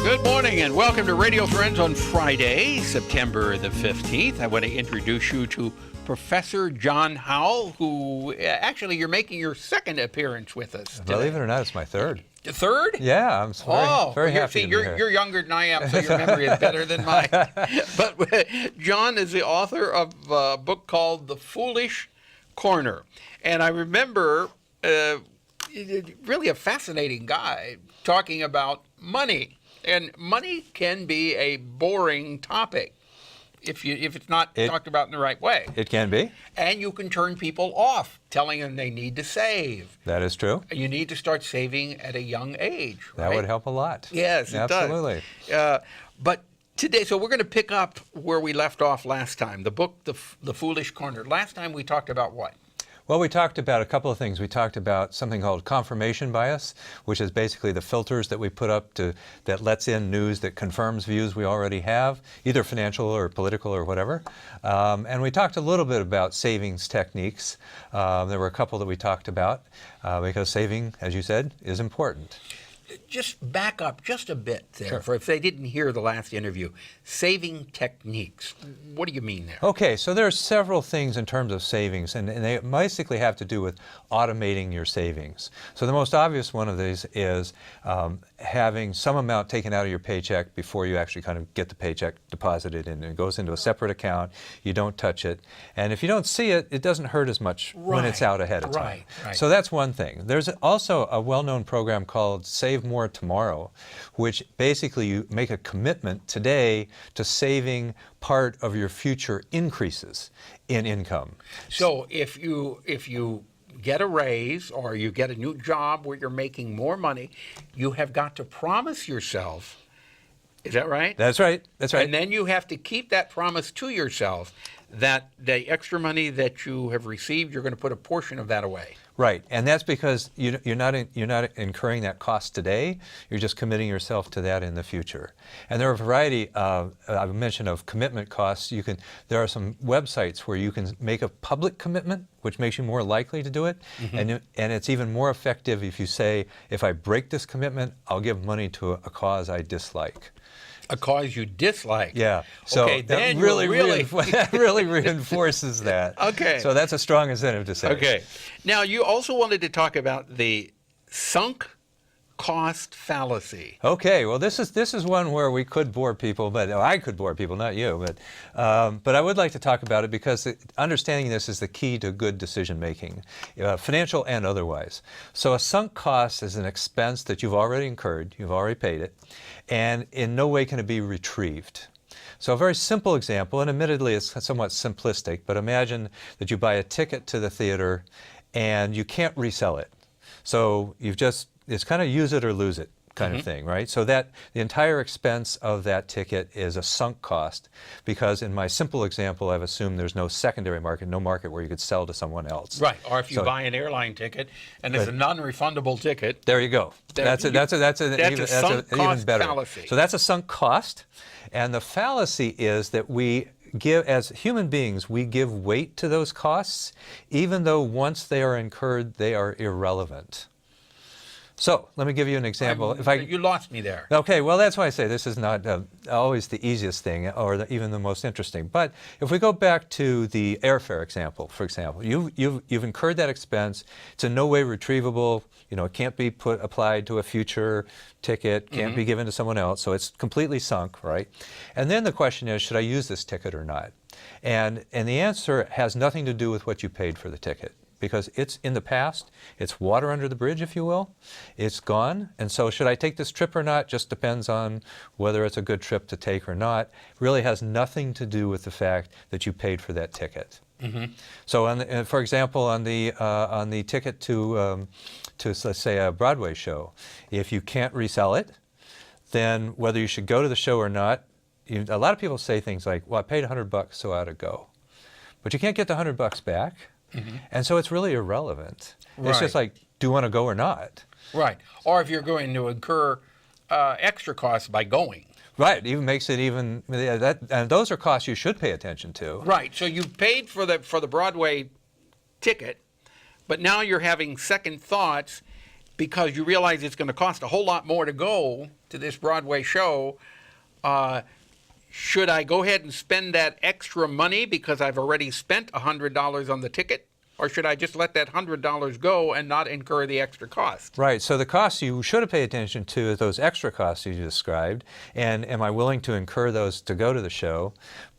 Good morning and welcome to Radio Friends on Friday, September the 15th. I want to introduce you to Professor John Howe, who actually you're making your second appearance with us today. Believe it or not, it's my third. The third? Yeah, I'm very happy to be here. You're younger than I am, so your memory is better than mine. But John is the author of a book called The Foolish Corner. And I remember really a fascinating guy talking about money. And money can be a boring topic if it's not talked about in the right way. It can be. And you can turn people off, telling them they need to save. That is true. You need to start saving at a young age. That would help a lot. Yes, it Absolutely. does. But today, so we're going to pick up where we left off last time. The book, The Foolish Corner. Last time we talked about what? Well, we talked about a couple of things. We talked about something called confirmation bias, which is basically the filters that we put up that lets in news that confirms views we already have, either financial or political or whatever. And we talked a little bit about savings techniques. There were a couple that we talked about because saving, as you said, is important. Just back up just a bit there, Sure. for if they didn't hear the last interview. Saving techniques. What do you mean there? Okay, so there are several things in terms of savings, and they basically have to do with automating your savings. So the most obvious one of these is having some amount taken out of your paycheck before you actually kind of get the paycheck deposited, and it goes into a separate account. You don't touch it, and if you don't see it, it doesn't hurt as much when it's out ahead of time. Right. So that's one thing. There's also a well-known program called Save More Tomorrow, which basically you make a commitment today to saving part of your future increases in income. So if you get a raise or you get a new job where you're making more money, you have got to promise yourself. Is that right? That's right. That's right. And then you have to keep that promise to yourself that the extra money that you have received, you're going to put a portion of that away. Right, and that's because you're not incurring that cost today. You're just committing yourself to that in the future. And there are a variety I've mentioned of commitment costs. There are some websites where you can make a public commitment, which makes you more likely to do it. Mm-hmm. And it's even more effective if you say, if I break this commitment, I'll give money to a cause I dislike. A cause you dislike. Yeah. So okay, that then really reinforces that. Okay. So that's a strong incentive to say. Okay. Now, you also wanted to talk about the sunk cost fallacy. Okay. Well, this is one where we could bore people, but I could bore people, not you. But I would like to talk about it because understanding this is the key to good decision making, financial and otherwise. So a sunk cost is an expense that you've already incurred, you've already paid it, and in no way can it be retrieved. So a very simple example, and admittedly it's somewhat simplistic, but imagine that you buy a ticket to the theater and you can't resell it. So it's kind of use it or lose it kind of thing, right? So that the entire expense of that ticket is a sunk cost because in my simple example, I've assumed there's no secondary market, no market where you could sell to someone else. Right, or if you buy an airline ticket and it's a non-refundable ticket. There you go. That's an even better. Fallacy. So that's a sunk cost. And the fallacy is that we give, as human beings, we give weight to those costs, even though once they are incurred, they are irrelevant. So let me give you an example. You lost me there. Okay, well, that's why I say this is not always the easiest thing or even the most interesting. But if we go back to the airfare example, for example, you've incurred that expense. It's in no way retrievable. It can't be applied to a future ticket, can't be given to someone else. So it's completely sunk, right? And then the question is, should I use this ticket or not? And the answer has nothing to do with what you paid for the ticket, because it's in the past, it's water under the bridge, if you will. It's gone, and so should I take this trip or not just depends on whether it's a good trip to take or not. It really has nothing to do with the fact that you paid for that ticket. So, for example, on the ticket to let's say a Broadway show, if you can't resell it, then whether you should go to the show or not, a lot of people say things like, well, I paid $100, so I ought to go. But you can't get the $100 back. And so it's really irrelevant. Right. It's just like, do you want to go or not? Right. Or if you're going to incur extra costs by going. Right. Even makes it even and those are costs you should pay attention to. Right. So you paid for the Broadway ticket, but now you're having second thoughts. because you realize it's going to cost a whole lot more to go to this Broadway show, should I go ahead and spend that extra money because I've already spent $100 on the ticket? Or should I just let that $100 go and not incur the extra cost? Right. So the costs you should have paid attention to is those extra costs you described, and am I willing to incur those to go to the show?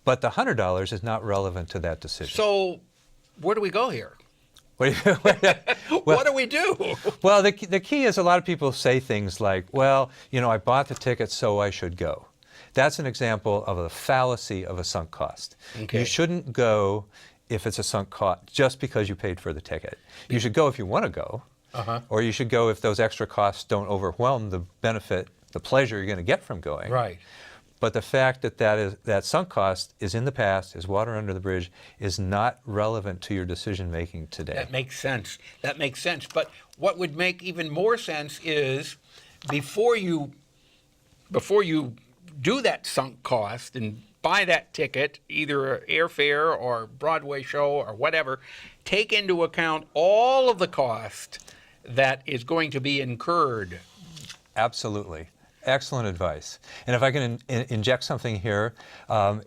But the $100 is not relevant to that decision. So where do we go here? What do you, What do we do? well, the key is a lot of people say things like, well, you know, I bought the ticket, so I should go. That's an example of a fallacy of a sunk cost. Okay. You shouldn't go if it's a sunk cost just because you paid for the ticket. You should go if you want to go, or you should go if those extra costs don't overwhelm the benefit, the pleasure you're going to get from going. Right. But the fact that that sunk cost is in the past, is water under the bridge, is not relevant to your decision making today. That makes sense. That makes sense. But what would make even more sense is before you do that sunk cost and buy that ticket, either airfare or Broadway show or whatever, take into account all of the cost that is going to be incurred. Absolutely. Excellent advice. And if I can inject something here,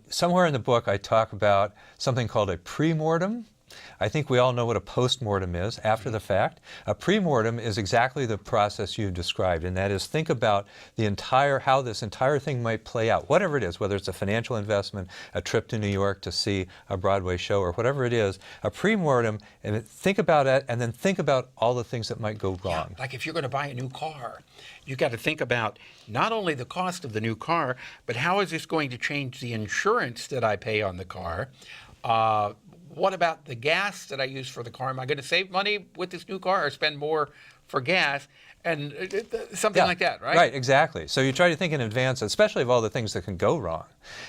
somewhere in the book I talk about something called a pre-mortem. I think we all know what a post-mortem is, after the fact. A pre-mortem is exactly the process you've described, and that is think about how this entire thing might play out, whatever it is, whether it's a financial investment, a trip to New York to see a Broadway show, or whatever it is. A pre-mortem, and think about it, and then think about all the things that might go wrong. Yeah, like if you're going to buy a new car, you got to think about not only the cost of the new car, but how is this going to change the insurance that I pay on the car? What about the gas that I use for the car? Am I going to save money with this new car or spend more for gas? And something like that, right? Right, exactly. So you try to think in advance, especially of all the things that can go wrong.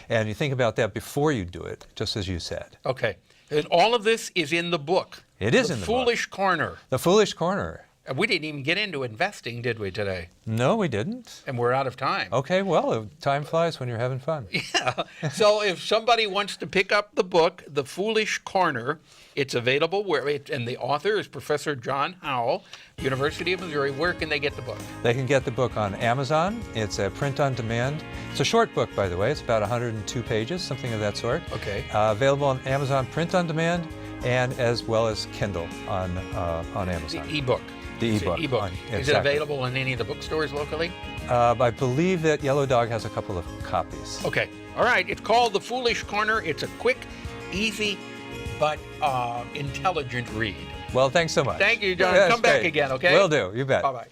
And you think about that before you do it, just as you said. Okay. And all of this is in the book. It is in the book. The Foolish Corner. The Foolish Corner. And we didn't even get into investing, did we, today? No, we didn't. And we're out of time. Okay, well, time flies when you're having fun. Yeah. So if somebody wants to pick up the book, The Foolish Corner, it's available and the author is Professor John Howe, University of Missouri. Where can they get the book? They can get the book on Amazon. It's a print on demand. It's a short book, by the way. It's about 102 pages, something of that sort. Okay. Available on Amazon print on demand, and as well as Kindle on Amazon. The ebook. The ebook. Is Exactly. it available in any of the bookstores locally? I believe that Yellow Dog has a couple of copies. Okay. All right. It's called The Foolish Corner. It's a quick, easy, but intelligent read. Well, thanks so much. Thank you, John. That's Come back great. again, okay? Will do. You bet. Bye-bye.